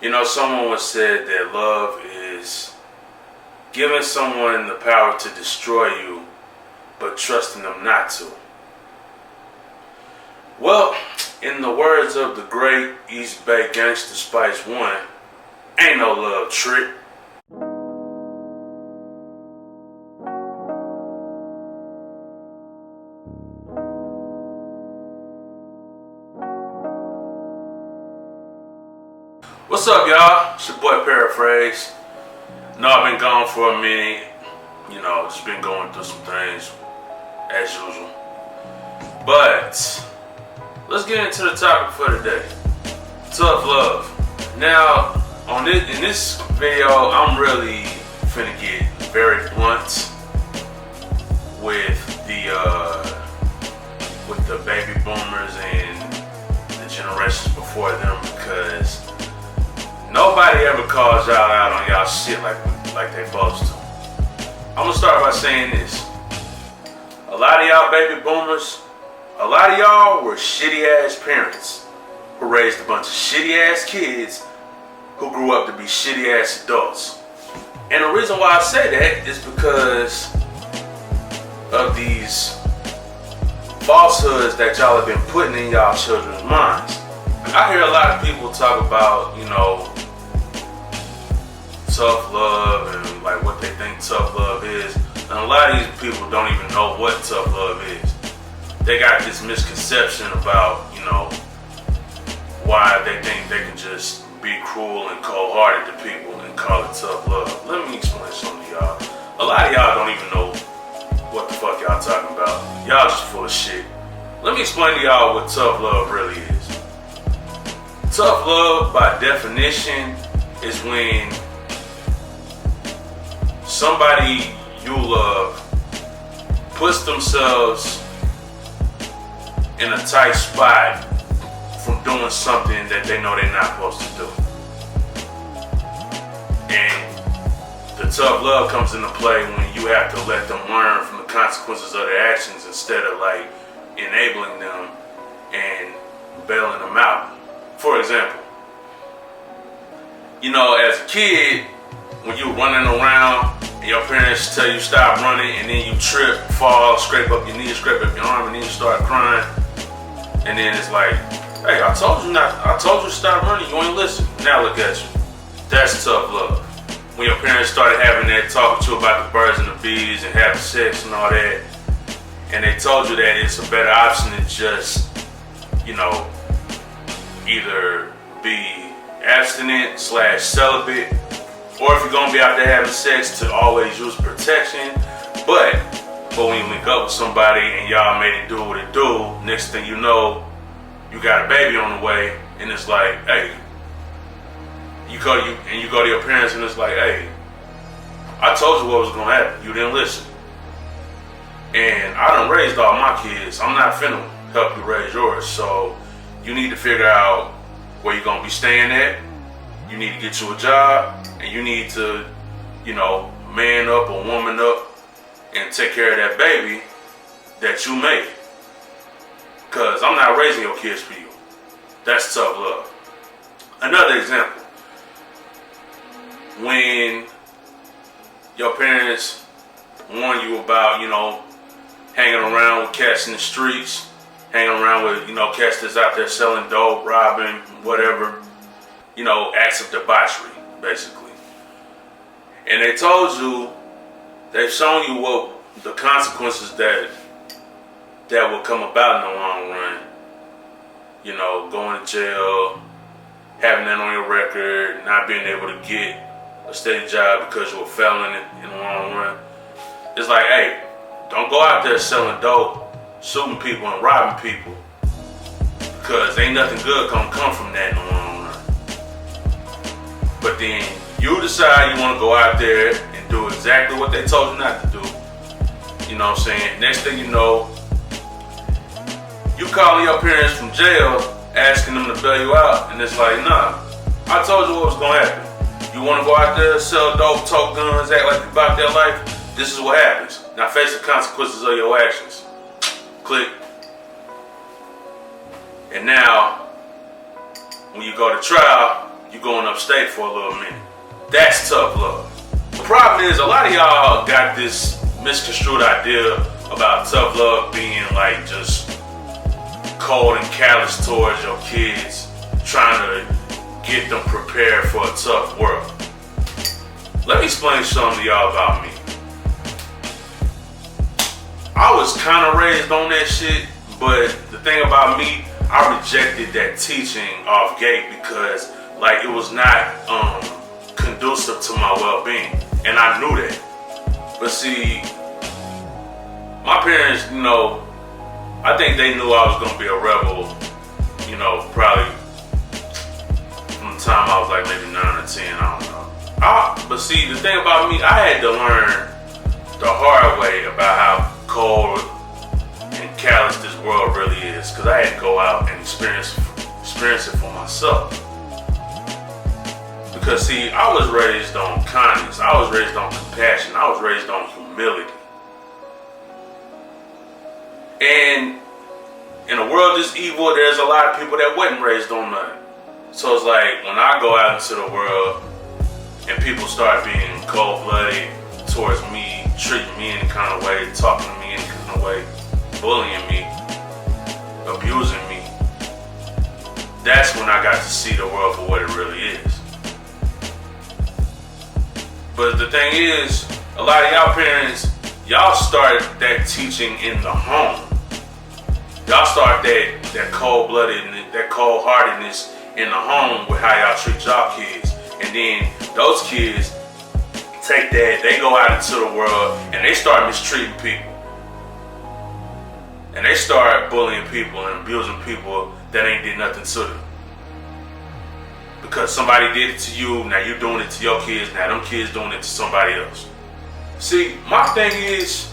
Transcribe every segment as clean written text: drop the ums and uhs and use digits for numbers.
You know, someone once said that love is giving someone the power to destroy you, but trusting them not to. Well, in the words of the great East Bay Gangsta Spice One, ain't no love trick. What's up, y'all? It's your boy Paraphrase. Know I've been gone for a minute. You know, just been going through some things as usual. But let's get into the topic for today. Tough love. Now, in this video, I'm really finna get very blunt with the baby boomers and the generations before them, because nobody ever calls y'all out on y'all shit like they supposed to. I'm gonna start by saying this. A lot of y'all baby boomers, a lot of y'all were shitty ass parents who raised a bunch of shitty ass kids who grew up to be shitty ass adults. And the reason why I say that is because of these falsehoods that y'all have been putting in y'all children's minds. I hear a lot of people talk about, you know, tough love and like what they think tough love is. And a lot of these people don't even know what tough love is. They got this misconception about, you know, why they think they can just be cruel and cold-hearted to people and call it tough love. Let me explain something to y'all. A lot of y'all don't even know what the fuck y'all talking about. Y'all just full of shit. Let me explain to y'all what tough love really is. Tough love, by definition, is when somebody you love puts themselves in a tight spot from doing something that they know they're not supposed to do. And the tough love comes into play when you have to let them learn from the consequences of their actions instead of like enabling them and bailing them out. For example, you know, as a kid, when you're running around and your parents tell you stop running, and then you trip, fall, scrape up your knee, scrape up your arm, and then you start crying, and then it's like, hey, I told you to stop running, you ain't listen. Now look at you. That's tough love. When your parents started having that, talking to you about the birds and the bees and having sex and all that, and they told you that it's a better option to just, you know, either be abstinent / celibate, or if you're gonna be out there having sex, to always use protection. But when you link up with somebody and y'all made it do what it do, next thing you know, you got a baby on the way, and it's like, hey, you go to your parents and it's like, hey, I told you what was gonna happen. You didn't listen. And I done raised all my kids. I'm not finna help you raise yours. So you need to figure out where you're gonna be staying at. You need to get you a job, and you need to, you know, man up or woman up and take care of that baby that you made. Cause I'm not raising your kids for you. That's tough love. Another example. When your parents warn you about, you know, hanging around with cats in the streets, hanging around with, you know, cats that's out there selling dope, robbing, whatever, you know, acts of debauchery, basically. And they've shown you what the consequences that will come about in the long run. You know, going to jail, having that on your record, not being able to get a steady job because you're a felon in the long run. It's like, hey, don't go out there selling dope, shooting people and robbing people, because ain't nothing good gonna come from that in the long run. But then you decide you want to go out there and do exactly what they told you not to do. You know what I'm saying? Next thing you know, you calling your parents from jail, asking them to bail you out, and it's like, nah, I told you what was gonna happen. You want to go out there, sell dope, tote guns, act like you about their life? This is what happens. Now face the consequences of your actions. Click. And now, when you go to trial, you going upstate for a little minute. That's tough love. The problem is a lot of y'all got this misconstrued idea about tough love being like just cold and callous towards your kids, trying to get them prepared for a tough world. Let me explain something to y'all about me. I was kind of raised on that shit, but the thing about me, I rejected that teaching off gate because like it was not conducive to my well-being, and I knew that. But see, my parents, I think they knew I was gonna be a rebel, probably from the time I was like maybe 9 or 10, I don't know. But see, the thing about me, I had to learn the hard way about how cold and callous this world really is, because I had to go out and experience it for myself. Because see, I was raised on kindness, I was raised on compassion, I was raised on humility. And in a world this evil, there's a lot of people that wasn't raised on that. So it's like when I go out into the world and people start being cold-blooded towards me, treating me any kind of way, talking to me any kind of way, bullying me, abusing me, that's when I got to see the world for what it really is. But the thing is, a lot of y'all parents, y'all started that teaching in the home. Y'all start that cold-bloodedness, that cold-heartedness in the home with how y'all treat y'all kids. And then those kids take that, they go out into the world and they start mistreating people. And they start bullying people and abusing people that ain't did nothing to them. Because somebody did it to you, now you're doing it to your kids, now them kids doing it to somebody else. See, my thing is,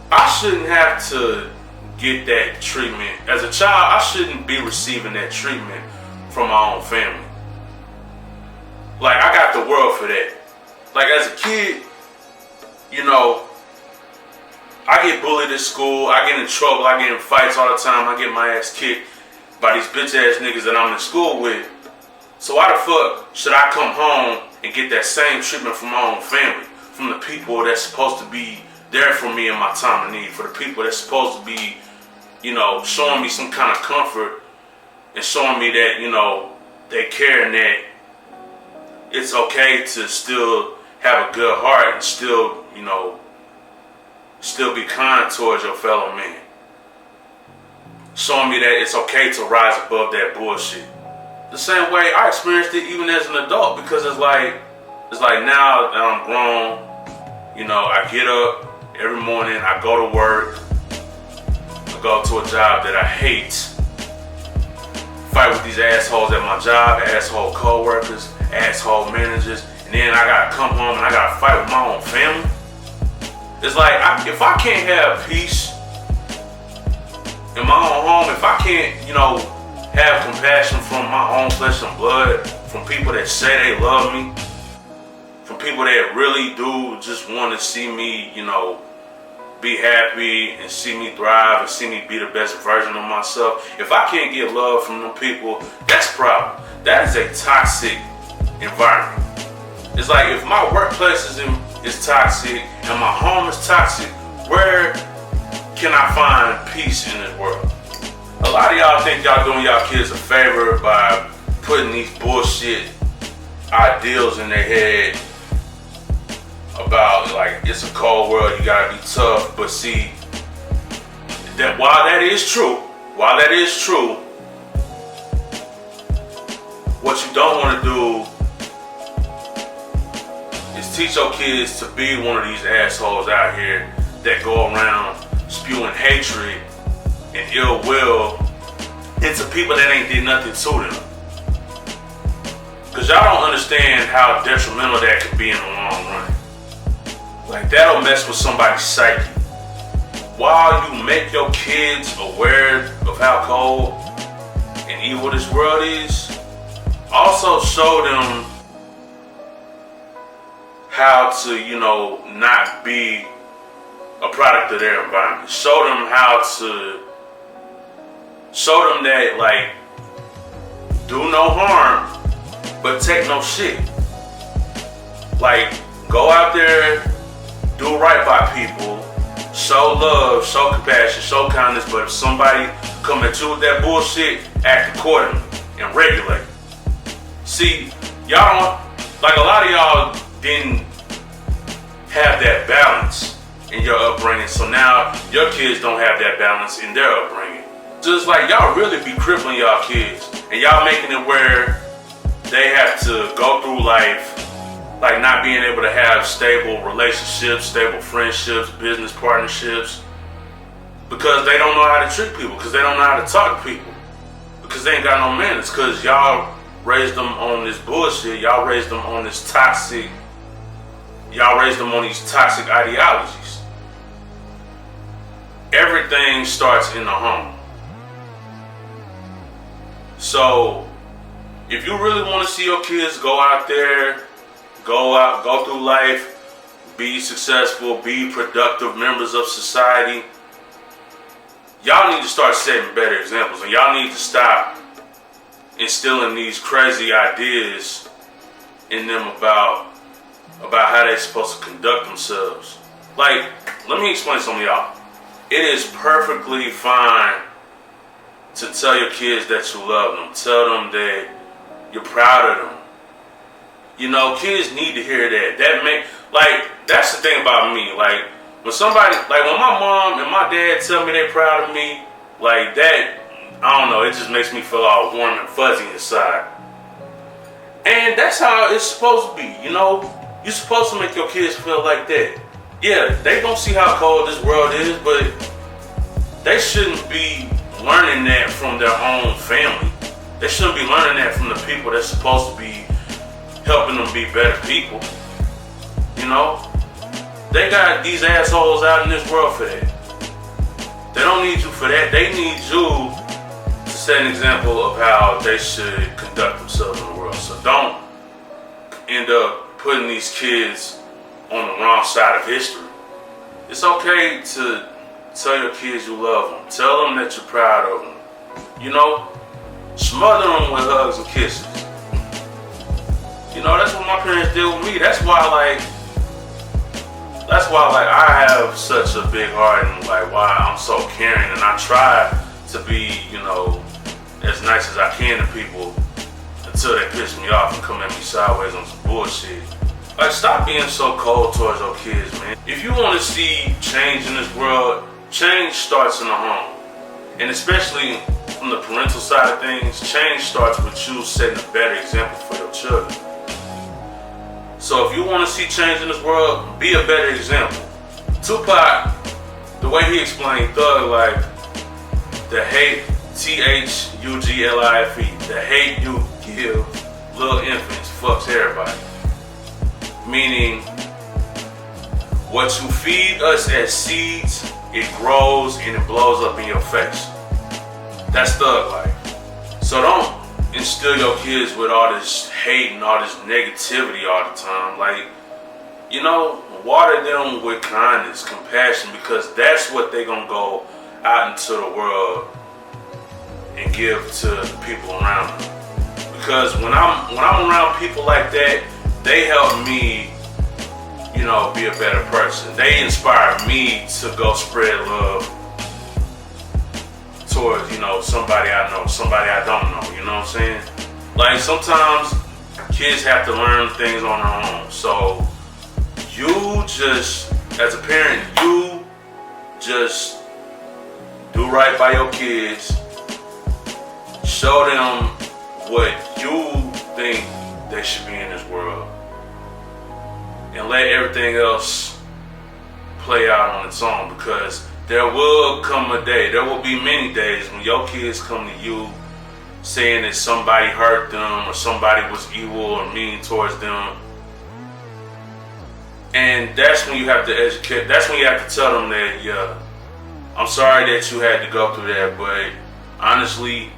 I shouldn't have to get that treatment. As a child, I shouldn't be receiving that treatment from my own family. Like, I got the world for that. Like, as a kid, I get bullied at school, I get in trouble, I get in fights all the time, I get my ass kicked by these bitch ass niggas that I'm in school with. So why the fuck should I come home and get that same treatment from my own family? From the people that's supposed to be there for me in my time of need, for the people that's supposed to be, showing me some kind of comfort and showing me that, they care and that it's okay to still have a good heart and still, still be kind towards your fellow man. Showing me that it's okay to rise above that bullshit. The same way I experienced it even as an adult, because it's like now that I'm grown, I get up every morning, I go to work, I go to a job that I hate, fight with these assholes at my job, asshole co-workers, asshole managers, and then I gotta come home and I gotta fight with my own family. It's like, if I can't have peace in my own home, if I can't, have compassion from my own flesh and blood, from people that say they love me, from people that really do just want to see me, be happy and see me thrive and see me be the best version of myself. If I can't get love from them people, that's a problem. That is a toxic environment. It's like if my workplace is toxic and my home is toxic, where can I find peace in this world? A lot of y'all think y'all doing y'all kids a favor by putting these bullshit ideals in their head about like it's a cold world, you gotta be tough. But see, that while that is true, what you don't want to do is teach your kids to be one of these assholes out here that go around spewing hatred and ill will into people that ain't did nothing to them. Cause y'all don't understand how detrimental that could be in the long run. Like, that'll mess with somebody's psyche. While you make your kids aware of how cold and evil this world is, also show them how to, not be a product of their environment. Show them that, like, do no harm, but take no shit. Like, go out there, do right by people, show love, show compassion, show kindness, but if somebody come at you with that bullshit, act accordingly and regulate. See, y'all don't, like a lot of y'all didn't have that balance in your upbringing, so now your kids don't have that balance in their upbringing. Just like y'all really be crippling y'all kids, and y'all making it where they have to go through life like not being able to have stable relationships, stable friendships, business partnerships, because they don't know how to treat people, because they don't know how to talk to people, because they ain't got no manners, because y'all raised them on this bullshit, y'all raised them on this toxic, y'all raised them on these toxic ideologies. Everything starts in the home. So, if you really want to see your kids go out there, go through life, be successful, be productive members of society, y'all need to start setting better examples, and y'all need to stop instilling these crazy ideas in them about how they're supposed to conduct themselves. Like, let me explain something to y'all. It is perfectly fine to tell your kids that you love them. Tell them that you're proud of them. You know, kids need to hear that. That's the thing about me. Like, when my mom and my dad tell me they're proud of me, like that, I don't know, it just makes me feel all warm and fuzzy inside. And that's how it's supposed to be, you know? You're supposed to make your kids feel like that. Yeah, they gonna see how cold this world is, but they shouldn't be learning that from their own family. They shouldn't be learning that from the people that's supposed to be helping them be better people. You know? They got these assholes out in this world for that. They don't need you for that. They need you to set an example of how they should conduct themselves in the world. So don't end up putting these kids on the wrong side of history. It's okay to tell your kids you love them. Tell them that you're proud of them. You know? Smother them with hugs and kisses. You know, that's what my parents did with me. That's why I have such a big heart, and like why I'm so caring, and I try to be, you know, as nice as I can to people until they piss me off and come at me sideways on some bullshit. Like, stop being so cold towards your kids, man. If you want to see change in this world, change starts in the home. And especially from the parental side of things, change starts with you setting a better example for your children. So if you want to see change in this world, be a better example. Tupac, the way he explained thug life, the hate, THUGLIFE, the hate you give little infants fucks everybody. Meaning, what you feed us as seeds, it grows and it blows up in your face. That's thug life. So don't instill your kids with all this hate and all this negativity all the time. Like, you know, water them with kindness, compassion, because that's what they're gonna go out into the world and give to the people around them. Because when I'm around people like that, they help me, you know, be a better person. They inspire me to go spread love towards, you know, somebody I know, somebody I don't know, you know what I'm saying? Like, sometimes kids have to learn things on their own. So you just, as a parent, you just do right by your kids. Show them what you think they should be in this world. And let everything else play out on its own, because there will come a day, there will be many days when your kids come to you saying that somebody hurt them or somebody was evil or mean towards them. And that's when you have to educate, that's when you have to tell them that, yeah, I'm sorry that you had to go through that, but honestly,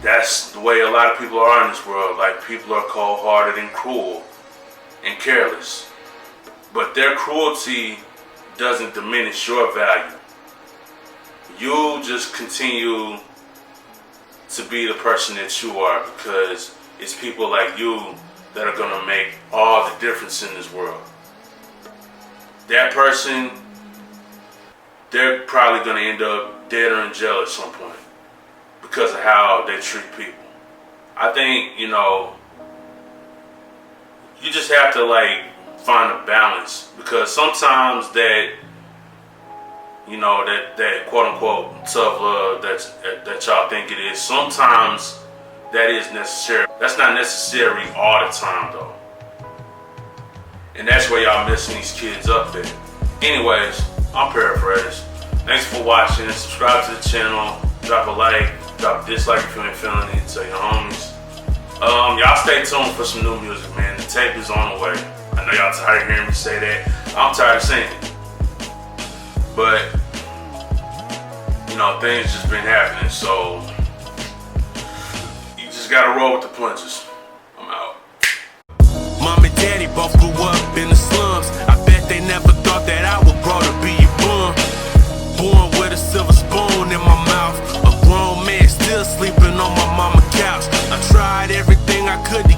that's the way a lot of people are in this world. Like, people are cold-hearted and cruel and careless. But their cruelty doesn't diminish your value. You just continue to be the person that you are, because it's people like you that are gonna make all the difference in this world. That person, they're probably gonna end up dead or in jail at some point because of how they treat people. I think, you know, you just have to like find a balance, because sometimes that, you know, that quote unquote tough love that y'all think it is, sometimes that is necessary. That's not necessary all the time though. And that's where y'all messing these kids up at. Anyways, I'm Paraphrase. Thanks for watching. Subscribe to the channel. Drop a like. Drop a dislike if you ain't feeling it. Tell your homies. Y'all stay tuned for some new music, man. The tape is on the way. I know y'all tired of hearing me say that. I'm tired of saying it. But, you know, things just been happening, so you just gotta roll with the punches. I'm out. Mom and daddy both grew up in the slums. I bet they never thought that I would grow to be a bum. Born with a silver spoon in my mouth. A grown man still sleeping on my mama's couch. I tried everything I could to